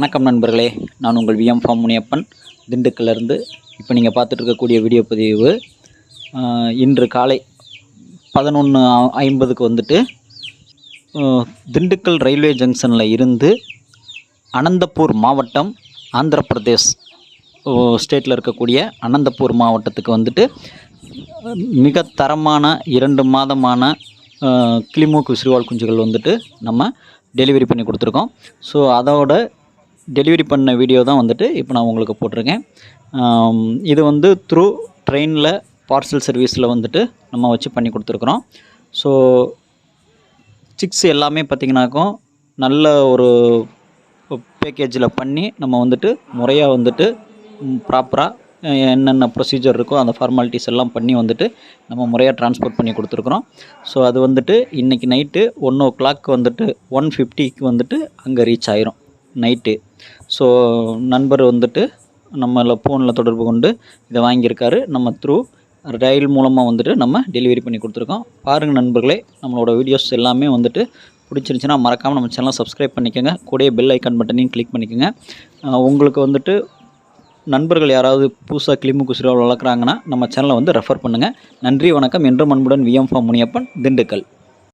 வணக்கம் நண்பர்களே, நான் உங்கள் விஎம் ஃபார்ம் முனியப்பன் திண்டுக்கல்லிருந்து. இப்போ நீங்கள் பார்த்துட்டு இருக்கக்கூடிய வீடியோ பதிவு இன்று காலை 11:50க்கு வந்துட்டு திண்டுக்கல் ரயில்வே ஜங்ஷனில் இருந்து அனந்தபூர் மாவட்டம், ஆந்திர பிரதேஷ் ஸ்டேட்டில் இருக்கக்கூடிய அனந்தபூர் மாவட்டத்துக்கு வந்துட்டு மிக தரமான 2 மாதமான கிளிமூக்கு சிறுவால் குஞ்சுகள் வந்துட்டு நம்ம டெலிவரி பண்ணி கொடுத்துருக்கோம். ஸோ அதோட டெலிவரி பண்ண வீடியோ தான் வந்துட்டு இப்போ நான் உங்களுக்கு போட்டிருக்கேன். இது வந்து த்ரூ ட்ரெயினில் பார்சல் சர்வீஸில் வந்துட்டு நம்ம வச்சு பண்ணி கொடுத்துருக்குறோம். ஸோ சிக்ஸ் எல்லாமே பார்த்திங்கனாக்கும் நல்ல ஒரு பேக்கேஜில் பண்ணி நம்ம வந்துட்டு முறையாக வந்துட்டு ப்ராப்பராக என்னென்ன ப்ரொசீஜர் இருக்கோ அந்த ஃபார்மாலிட்டிஸ் எல்லாம் பண்ணி வந்துட்டு நம்ம முறையாக ட்ரான்ஸ்போர்ட் பண்ணி கொடுத்துருக்குறோம். ஸோ அது வந்துட்டு இன்றைக்கி நைட்டு 1:00 வந்துட்டு 1:50க்கு வந்துட்டு அங்கே ரீச் ஆயிரும் நைட்டு. ஸோ நண்பர் வந்துட்டு நம்மளை ஃபோனில் தொடர்பு கொண்டு இதை வாங்கியிருக்காரு. நம்ம த்ரூ ரயில் மூலமாக வந்துட்டு நம்ம டெலிவரி பண்ணி கொடுத்துருக்கோம். பாருங்கள் நண்பர்களே, நம்மளோட வீடியோஸ் எல்லாமே வந்துட்டு பிடிச்சிருந்துச்சின்னா மறக்காமல் நம்ம சேனலை சப்ஸ்கிரைப் பண்ணிக்கோங்க. கூடயே பெல் ஐக்கான் பட்டனையும் கிளிக் பண்ணிக்கோங்க. உங்களுக்கு வந்துட்டு நண்பர்கள் யாராவது புதுசாக கிளிமூக்கு சிறுவால் வளர்க்குறாங்கன்னா நம்ம சேனலை வந்து ரெஃபர் பண்ணுங்கள். நன்றி, வணக்கம். என்றும் அன்புடன் விஎம் ஃபார்ம் முனியப்பன், திண்டுக்கல்.